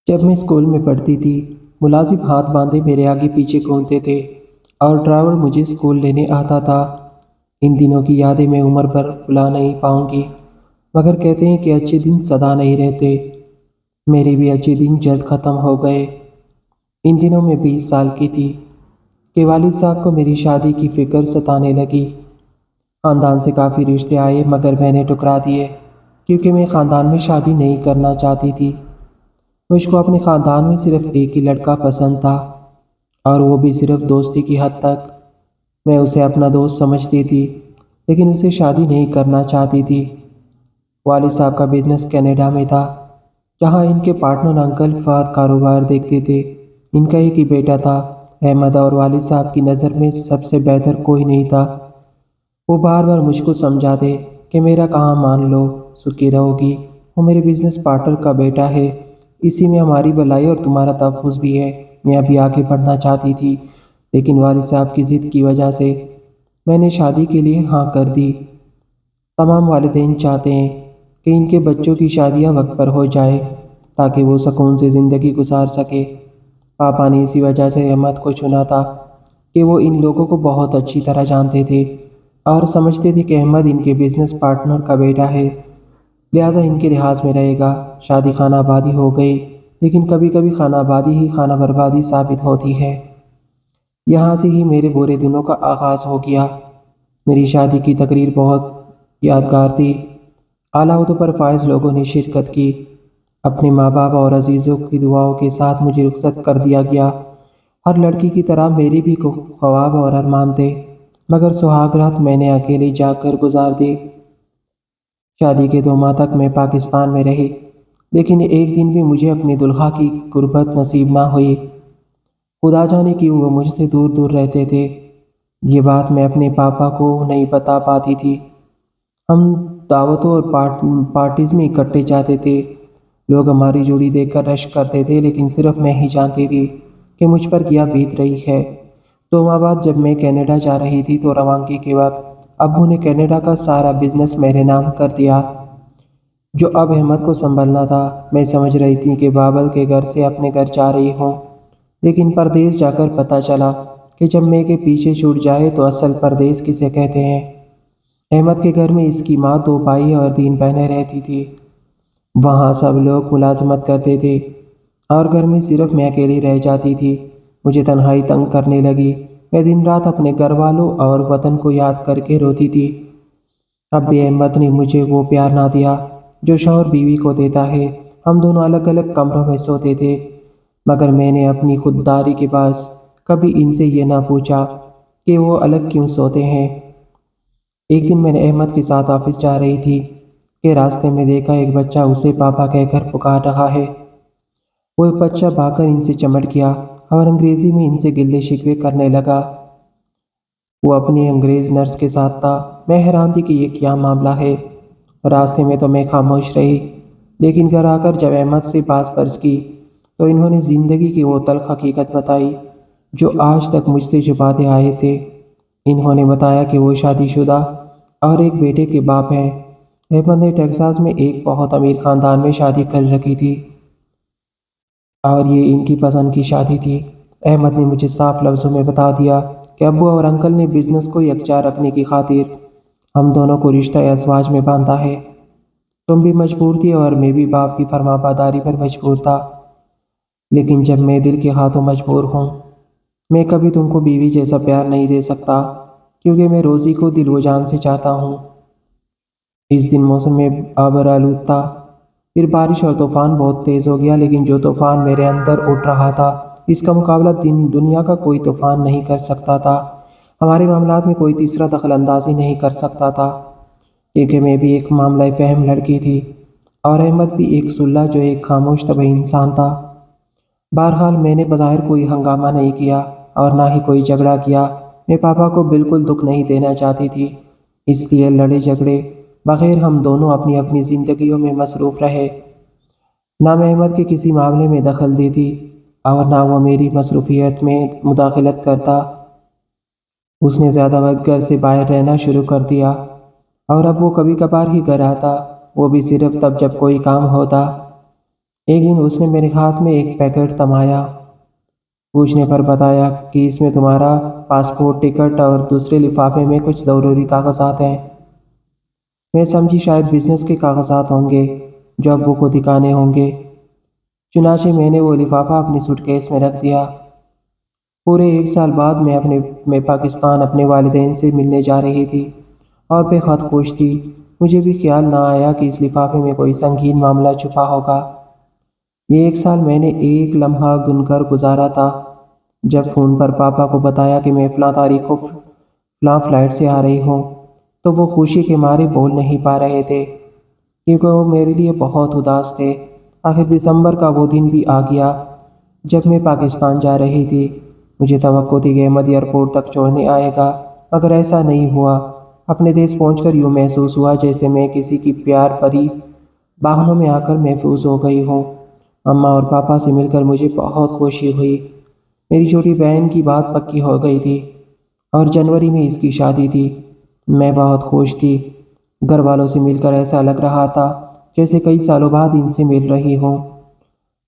جب میں اسکول میں پڑھتی تھی، ملازم ہاتھ باندھے میرے آگے پیچھے گھومتے تھے اور ڈرائیور مجھے اسکول لینے آتا تھا۔ ان دنوں کی یادیں میں عمر بھر بھلا نہیں پاؤں گی، مگر کہتے ہیں کہ اچھے دن سدا نہیں رہتے۔ میرے بھی اچھے دن جلد ختم ہو گئے۔ ان دنوں میں 20 سال کی تھی کہ والد صاحب کو میری شادی کی فکر ستانے لگی۔ خاندان سے کافی رشتے آئے مگر میں نے ٹکرا دیے، کیونکہ میں خاندان میں شادی نہیں کرنا چاہتی تھی۔ مجھ کو اپنے خاندان میں صرف ایک ہی لڑکا پسند تھا، اور وہ بھی صرف دوستی کی حد تک۔ میں اسے اپنا دوست سمجھتی تھی، لیکن اسے شادی نہیں کرنا چاہتی تھی۔ والد صاحب کا بزنس کینیڈا میں تھا، جہاں ان کے پارٹنر انکل فہد کاروبار دیکھتے تھے۔ ان کا ایک ہی بیٹا تھا، احمد، اور والد صاحب کی نظر میں سب سے بہتر کوئی نہیں تھا۔ وہ بار بار مجھ کو سمجھاتے کہ میرا کہاں مان لو، سکھی رہو گی، وہ میرے بزنس پارٹنر کا بیٹا ہے، اسی میں ہماری بھلائی اور تمہارا تحفظ بھی ہے۔ میں ابھی آگے بڑھنا چاہتی تھی، لیکن والد صاحب کی ضد کی وجہ سے میں نے شادی کے لیے ہاں کر دی۔ تمام والدین چاہتے ہیں کہ ان کے بچوں کی شادیاں وقت پر ہو جائے تاکہ وہ سکون سے زندگی گزار سکے۔ پاپا نے اسی وجہ سے احمد کو چنا تھا کہ وہ ان لوگوں کو بہت اچھی طرح جانتے تھے اور سمجھتے تھے کہ احمد ان کے بزنس پارٹنر کا بیٹا ہے، لہٰذا ان کے لحاظ میں رہے گا۔ شادی خانہ آبادی ہو گئی، لیکن کبھی کبھی خانہ آبادی ہی خانہ بربادی ثابت ہوتی ہے۔ یہاں سے ہی میرے برے دنوں کا آغاز ہو گیا۔ میری شادی کی تقریر بہت یادگار تھی۔ اعلیٰ عہدوں پر فائز لوگوں نے شرکت کی۔ اپنے ماں باپ اور عزیزوں کی دعاؤں کے ساتھ مجھے رخصت کر دیا گیا۔ ہر لڑکی کی طرح میرے بھی خواب اور ارمان تھے، مگر سہاگ رات میں نے اکیلے جا کر گزار دی۔ شادی کے 2 ماہ تک میں پاکستان میں رہی، لیکن ایک دن بھی مجھے اپنی دلہا کی قربت نصیب نہ ہوئی۔ خدا جانے کیوں وہ مجھ سے دور دور رہتے تھے۔ یہ بات میں اپنے پاپا کو نہیں بتا پاتی تھی۔ ہم دعوتوں اور پارٹیز میں اکٹھے جاتے تھے۔ لوگ ہماری جوڑی دیکھ کر رشک کرتے تھے، لیکن صرف میں ہی جانتی تھی کہ مجھ پر کیا بیت رہی ہے۔ 2 ماہ بعد جب میں کینیڈا جا رہی تھی تو روانگی کے وقت ابو نے کینیڈا کا سارا بزنس میرے نام کر دیا، جو اب احمد کو سنبھلنا تھا۔ میں سمجھ رہی تھی کہ بابل کے گھر سے اپنے گھر جا رہی ہوں، لیکن پردیس جا کر پتہ چلا کہ جب میں کے پیچھے چھوٹ جائے تو اصل پردیس کسے کہتے ہیں۔ احمد کے گھر میں اس کی ماں، 2 بھائی اور 3 بہنیں رہتی تھی۔ وہاں سب لوگ ملازمت کرتے تھے اور گھر میں صرف میں اکیلی رہ جاتی تھی۔ مجھے تنہائی تنگ کرنے لگی۔ میں دن رات اپنے گھر والوں اور وطن کو یاد کر کے روتی تھی۔ اب بھی احمد نے مجھے وہ پیار نہ دیا جو شوہر بیوی کو دیتا ہے۔ ہم دونوں الگ الگ کمروں میں سوتے تھے، مگر میں نے اپنی خودداری کے باعث کبھی ان سے یہ نہ پوچھا کہ وہ الگ کیوں سوتے ہیں۔ ایک دن میں نے احمد کے ساتھ آفس جا رہی تھی کہ راستے میں دیکھا ایک بچہ اسے پاپا کہہ کر پکار رہا ہے۔ وہ بچہ بھاگ کر ان سے چمٹ گیا اور انگریزی میں ان سے گلے شکوے کرنے لگا۔ وہ اپنی انگریز نرس کے ساتھ تھا۔ میں حیران تھی کہ یہ کیا معاملہ ہے۔ راستے میں تو میں خاموش رہی، لیکن گھر آ کر جب احمد سے بات برس کی تو انہوں نے زندگی کی وہ تلخ حقیقت بتائی جو آج تک مجھ سے چھپاتے آئے تھے۔ انہوں نے بتایا کہ وہ شادی شدہ اور ایک بیٹے کے باپ ہیں۔ احمد نے ٹیکساس میں ایک بہت امیر خاندان میں شادی کر رکھی تھی، اور یہ ان کی پسند کی شادی تھی۔ احمد نے مجھے صاف لفظوں میں بتا دیا کہ ابو اور انکل نے بزنس کو یکجا رکھنے کی خاطر ہم دونوں کو رشتہ ازواج میں باندھا ہے۔ تم بھی مجبور تھی اور میں بھی باپ کی فرما برداری پر مجبور تھا، لیکن جب میں دل کے ہاتھوں مجبور ہوں، میں کبھی تم کو بیوی جیسا پیار نہیں دے سکتا، کیونکہ میں روزی کو دل و جان سے چاہتا ہوں۔ اس دن موسم میں آبر آلود تھا، پھر بارش اور طوفان بہت تیز ہو گیا، لیکن جو طوفان میرے اندر اٹھ رہا تھا اس کا مقابلہ دنیا کا کوئی طوفان نہیں کر سکتا تھا۔ ہمارے معاملات میں کوئی تیسرا دخل اندازی نہیں کر سکتا تھا، کیونکہ میں بھی ایک معاملہ فہم لڑکی تھی اور احمد بھی ایک سلہ جو ایک خاموش طبعی انسان تھا۔ بہرحال میں نے بظاہر کوئی ہنگامہ نہیں کیا اور نہ ہی کوئی جھگڑا کیا۔ میں پاپا کو بالکل دکھ نہیں دینا چاہتی تھی، اس لیے لڑے جھگڑے بغیر ہم دونوں اپنی اپنی زندگیوں میں مصروف رہے۔ نہ میں احمد کے کسی معاملے میں دخل دیتی اور نہ وہ میری مصروفیت میں مداخلت کرتا۔ اس نے زیادہ وقت گھر سے باہر رہنا شروع کر دیا، اور اب وہ کبھی کبھار ہی گھر آتا، وہ بھی صرف تب جب کوئی کام ہوتا۔ ایک دن اس نے میرے ہاتھ میں ایک پیکٹ تھمایا، پوچھنے پر بتایا کہ اس میں تمہارا پاسپورٹ، ٹکٹ اور دوسرے لفافے میں کچھ ضروری کاغذات ہیں۔ میں سمجھی شاید بزنس کے کاغذات ہوں گے جو ابو کو دکھانے ہوں گے۔ چنانچہ میں نے وہ لفافہ اپنی سوٹ کیس میں رکھ دیا۔ پورے ایک سال بعد میں پاکستان اپنے والدین سے ملنے جا رہی تھی اور بے حد خوش تھی۔ مجھے بھی خیال نہ آیا کہ اس لفافے میں کوئی سنگین معاملہ چھپا ہوگا۔ یہ ایک سال میں نے ایک لمحہ گن کر گزارا تھا۔ جب فون پر پاپا کو بتایا کہ میں فلاں تاریخ کو فلاں فلائٹ سے آ رہی ہوں، تو وہ خوشی کے مارے بول نہیں پا رہے تھے، کیونکہ وہ میرے لیے بہت اداس تھے۔ آخر دسمبر کا وہ دن بھی آ گیا جب میں پاکستان جا رہی تھی۔ مجھے توقع تھی کہ احمد ایئرپورٹ تک چھوڑنے آئے گا، مگر ایسا نہیں ہوا۔ اپنے دیش پہنچ کر یوں محسوس ہوا جیسے میں کسی کی پیار بھری باہنوں میں آ کر محفوظ ہو گئی ہوں۔ اماں اور پاپا سے مل کر مجھے بہت خوشی ہوئی۔ میری چھوٹی بہن کی بات پکی ہو گئی تھی اور جنوری میں اس کی شادی تھی۔ میں بہت خوش تھی۔ گھر والوں سے مل کر ایسا لگ رہا تھا جیسے کئی سالوں بعد ان سے مل رہی ہوں۔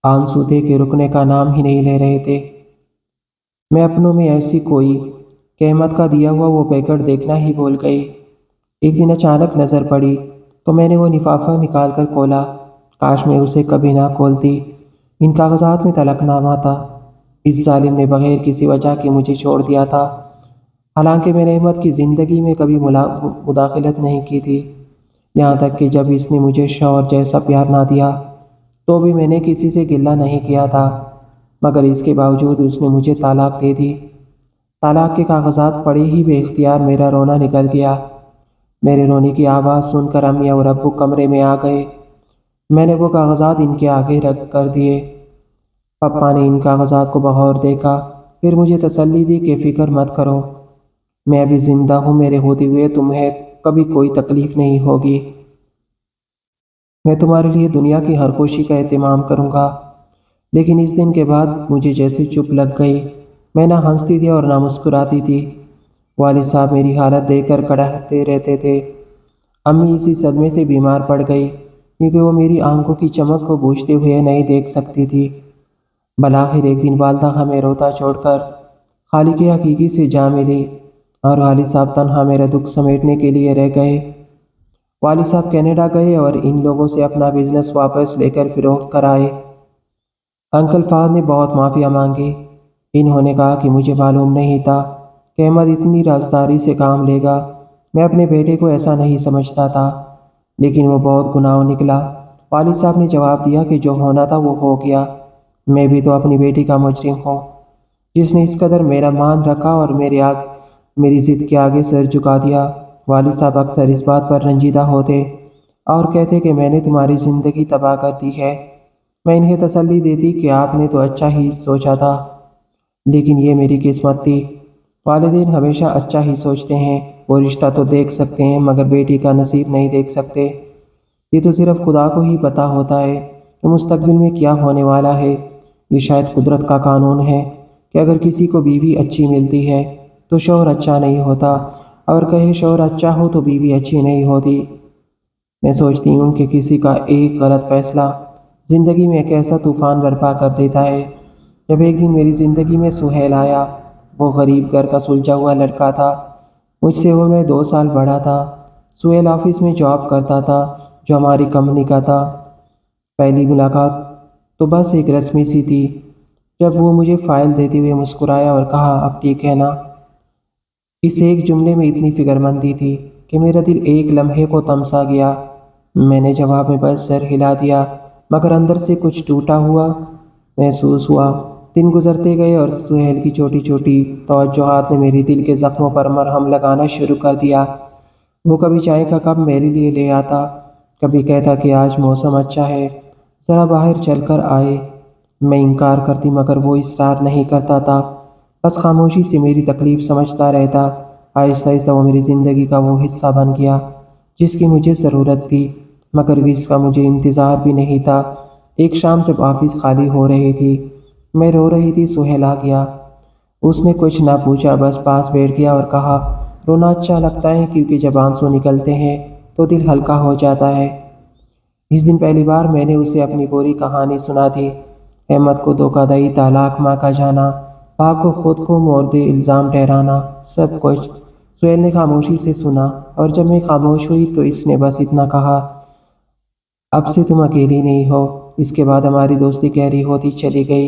آنسو تھے کہ رکنے کا نام ہی نہیں لے رہے تھے۔ میں اپنوں میں ایسی کوئی کہ احمد کا دیا ہوا وہ پیکٹ دیکھنا ہی بھول گئی۔ ایک دن اچانک نظر پڑی تو میں نے وہ لفافہ نکال کر کھولا۔ کاش میں اسے کبھی نہ کھولتی۔ ان کاغذات میں طلاق نامہ تھا۔ اس ظالم نے بغیر کسی وجہ کے مجھے چھوڑ دیا تھا، حالانکہ میں نے احمد کی زندگی میں کبھی مداخلت نہیں کی تھی۔ یہاں تک کہ جب اس نے مجھے شوہر جیسا پیار نہ دیا تو بھی میں نے کسی سے گلہ نہیں کیا تھا، مگر اس کے باوجود اس نے مجھے طلاق دے دی۔ طلاق کے کاغذات پڑے ہی بے اختیار میرا رونا نکل گیا۔ میرے رونے کی آواز سن کر امی اور ابو کمرے میں آ گئے۔ میں نے وہ کاغذات ان کے آگے رکھ کر دیے۔ پپا نے ان کاغذات کو بغور دیکھا، پھر مجھے تسلی دی کہ فکر مت کرو، میں ابھی زندہ ہوں، میرے ہوتے ہوئے تمہیں کبھی کوئی تکلیف نہیں ہوگی۔ میں تمہارے لیے دنیا کی ہر کوشش کا اہتمام کروں گا۔ لیکن اس دن کے بعد مجھے جیسے چپ لگ گئی۔ میں نہ ہنستی تھی اور نہ مسکراتی تھی۔ والد صاحب میری حالت دیکھ کر کڑہتے رہتے تھے۔ امی اسی صدمے سے بیمار پڑ گئی کیونکہ وہ میری آنکھوں کی چمک کو بوجھتے ہوئے نہیں دیکھ سکتی تھی۔ بلاخر ایک دن والدہ ہمیں روتا چھوڑ کر خالق حقیقی سے جا ملی اور والد صاحب تنہا میرا دکھ سمیٹنے کے لیے رہ گئے۔ والد صاحب کینیڈا گئے اور ان لوگوں سے اپنا بزنس واپس لے کر فروخت کرائے۔ انکل فہد نے بہت معافیا مانگی۔ انہوں نے کہا کہ مجھے معلوم نہیں تھا کہ احمد اتنی رازداری سے کام لے گا۔ میں اپنے بیٹے کو ایسا نہیں سمجھتا تھا، لیکن وہ بہت گناہ نکلا۔ والد صاحب نے جواب دیا کہ جو ہونا تھا وہ ہو گیا۔ میں بھی تو اپنی بیٹی کا مجرم ہوں جس نے اس قدر میرا مان رکھا اور میری ضد کے آگے سر جھکا دیا۔ والد صاحب اکثر اس بات پر رنجیدہ ہوتے اور کہتے کہ میں نے تمہاری زندگی تباہ کر دی ہے۔ میں انہیں تسلی دیتی کہ آپ نے تو اچھا ہی سوچا تھا، لیکن یہ میری قسمت تھی۔ والدین ہمیشہ اچھا ہی سوچتے ہیں، وہ رشتہ تو دیکھ سکتے ہیں مگر بیٹی کا نصیب نہیں دیکھ سکتے۔ یہ تو صرف خدا کو ہی پتہ ہوتا ہے کہ مستقبل میں کیا ہونے والا ہے۔ یہ شاید قدرت کا قانون ہے کہ اگر کسی کو بیوی اچھی ملتی ہے تو شوہر اچھا نہیں ہوتا، اور کہیں شوہر اچھا ہو تو بیوی اچھی نہیں ہوتی۔ میں سوچتی ہوں کہ کسی کا ایک غلط فیصلہ زندگی میں ایک ایسا طوفان برپا کر دیتا ہے۔ جب ایک دن میری زندگی میں سہیل آیا، وہ غریب گھر کا سلجھا ہوا لڑکا تھا، مجھ سے عمر میں 2 سال بڑا تھا۔ سہیل آفس میں جاب کرتا تھا جو ہماری کمپنی کا تھا۔ پہلی ملاقات تو بس ایک رسمی سی تھی۔ جب وہ مجھے فائل دیتے ہوئے مسکرایا اور کہا اب ٹھیک ہے نا، اس ایک جملے میں اتنی فکر مندی تھی کہ میرا دل ایک لمحے کو تمسا گیا۔ میں نے جواب میں بس سر ہلا دیا، مگر اندر سے کچھ ٹوٹا ہوا محسوس ہوا۔ دن گزرتے گئے اور سہیل کی چھوٹی چھوٹی توجہات نے میرے دل کے زخموں پر مرہم لگانا شروع کر دیا۔ وہ کبھی چائے کا کپ میرے لیے لے آتا، کبھی کہتا کہ آج موسم اچھا ہے، ذرا باہر چل کر آئے۔ میں انکار کرتی مگر وہ اصرار نہیں کرتا تھا، بس خاموشی سے میری تکلیف سمجھتا رہتا۔ آہستہ آہستہ وہ میری زندگی کا وہ حصہ بن گیا جس کی مجھے ضرورت تھی، مگر اس کا مجھے انتظار بھی نہیں تھا۔ ایک شام جب آفس خالی ہو رہی تھی، میں رو رہی تھی، سہیل آ گیا۔ اس نے کچھ نہ پوچھا، بس پاس بیٹھ گیا اور کہا رونا اچھا لگتا ہے کیونکہ جب آنسو نکلتے ہیں تو دل ہلکا ہو جاتا ہے۔ اس دن پہلی بار میں نے اسے اپنی پوری کہانی سنا دی۔ احمد کو دھوکہ دہی، طلاق، ماں کا جانا، باپ کو خود کو مورد الزام ٹھہرانا، سب کچھ سہیل نے خاموشی سے سنا، اور جب میں خاموش ہوئی تو اس نے بس اتنا کہا، اب سے تم اکیلی نہیں ہو۔ اس کے بعد ہماری دوستی گہری ہوتی چلی گئی۔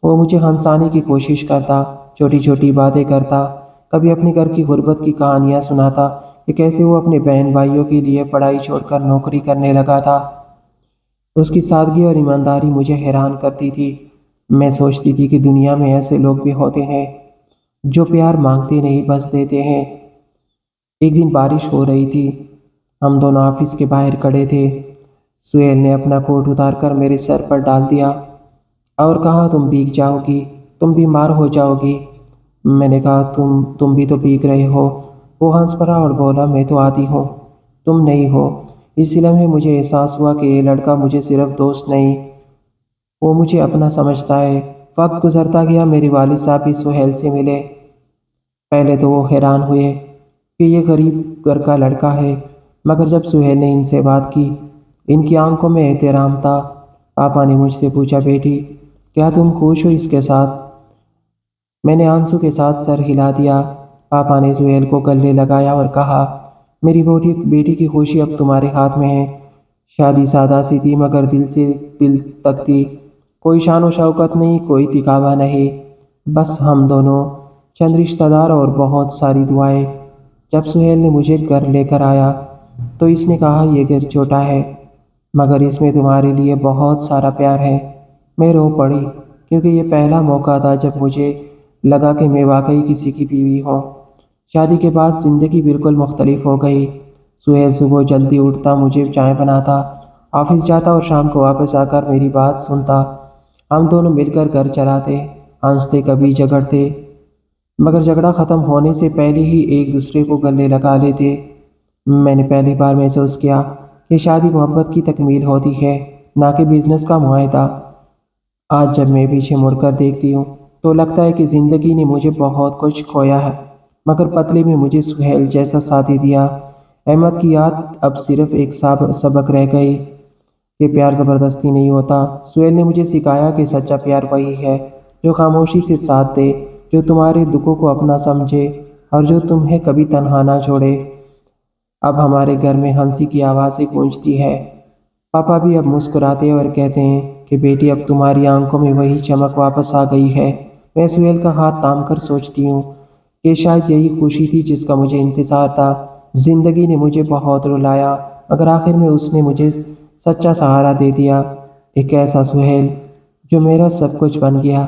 وہ مجھے ہنسانے کی کوشش کرتا، چھوٹی چھوٹی باتیں کرتا، کبھی اپنے گھر کی غربت کی کہانیاں سناتا کہ کیسے وہ اپنے بہن بھائیوں کے لیے پڑھائی چھوڑ کر نوکری کرنے لگا تھا۔ اس کی سادگی اور ایمانداری مجھے حیران کرتی تھی۔ میں سوچتی تھی کہ دنیا میں ایسے لوگ بھی ہوتے ہیں جو پیار مانگتے نہیں، بس دیتے ہیں۔ ایک دن بارش ہو رہی تھی، ہم دونوں آفس کے باہر کھڑے تھے۔ سہیل نے اپنا کوٹ اتار کر میرے سر پر ڈال دیا اور کہا، تم بھیگ جاؤ گی، تم بیمار ہو جاؤ گی۔ میں نے کہا، تم بھی تو بھیگ رہے ہو۔ وہ ہنس پڑا اور بولا، میں تو عادی ہوں، تم نہیں ہو۔ اس لمحے مجھے احساس ہوا کہ یہ لڑکا مجھے صرف دوست نہیں، وہ مجھے اپنا سمجھتا ہے۔ وقت گزرتا گیا، میرے والد صاحب بھی سہیل سے ملے۔ پہلے تو وہ حیران ہوئے کہ یہ غریب گھر کا لڑکا ہے، مگر جب سہیل نے ان سے بات کی، ان کی آنکھوں میں احترام تھا۔ پاپا نے مجھ سے پوچھا، بیٹی کیا تم خوش ہو اس کے ساتھ؟ میں نے آنسو کے ساتھ سر ہلا دیا۔ پاپا نے سہیل کو گلے لگایا اور کہا، میری بیٹی کی خوشی اب تمہارے ہاتھ میں ہے۔ شادی سادہ سی تھی مگر دل سے دل تک تھی۔ کوئی شان و شوکت نہیں، کوئی دکھاوا نہیں، بس ہم دونوں، چند رشتہ دار اور بہت ساری دعائیں۔ جب سہیل نے مجھے گھر لے کر آیا تو اس نے کہا، یہ گھر چھوٹا ہے مگر اس میں تمہارے لیے بہت سارا پیار ہے۔ میں رو پڑی کیونکہ یہ پہلا موقع تھا جب مجھے لگا کہ میں واقعی کسی کی بیوی ہوں۔ شادی کے بعد زندگی بالکل مختلف ہو گئی۔ سہیل صبح جلدی اٹھتا، مجھے چائے بناتا، آفس جاتا اور شام کو واپس آ کر میری بات سنتا۔ ہم دونوں مل کر گھر چلاتے، ہنستے، کبھی جھگڑتے، مگر جھگڑا ختم ہونے سے پہلے ہی ایک دوسرے کو گلے لگا لیتے۔ میں نے پہلی بار محسوس کیا کہ شادی محبت کی تکمیل ہوتی ہے، نہ کہ بزنس کا معاہدہ۔ آج جب میں پیچھے مڑ کر دیکھتی ہوں تو لگتا ہے کہ زندگی نے مجھے بہت کچھ کھویا ہے، مگر بدلے میں مجھے سہیل جیسا ساتھی دیا۔ احمد کی یاد اب صرف ایک سبق رہ گئی کہ پیار زبردستی نہیں ہوتا۔ سہیل نے مجھے سکھایا کہ سچا پیار وہی ہے جو خاموشی سے ساتھ دے، جو تمہارے دکھوں کو اپنا سمجھے اور جو تمہیں کبھی تنہا نہ چھوڑے۔ اب ہمارے گھر میں ہنسی کی آوازیں گونجتی ہے۔ پاپا بھی اب مسکراتے اور کہتے ہیں کہ بیٹی اب تمہاری آنکھوں میں وہی چمک واپس آ گئی ہے۔ میں سہیل کا ہاتھ تھام کر سوچتی ہوں کہ شاید یہی خوشی تھی جس کا مجھے انتظار تھا۔ زندگی نے مجھے بہت رلایا مگر آخر میں اس نے مجھے سچا سہارا دے دیا، ایک ایسا سہیل جو میرا سب کچھ بن گیا۔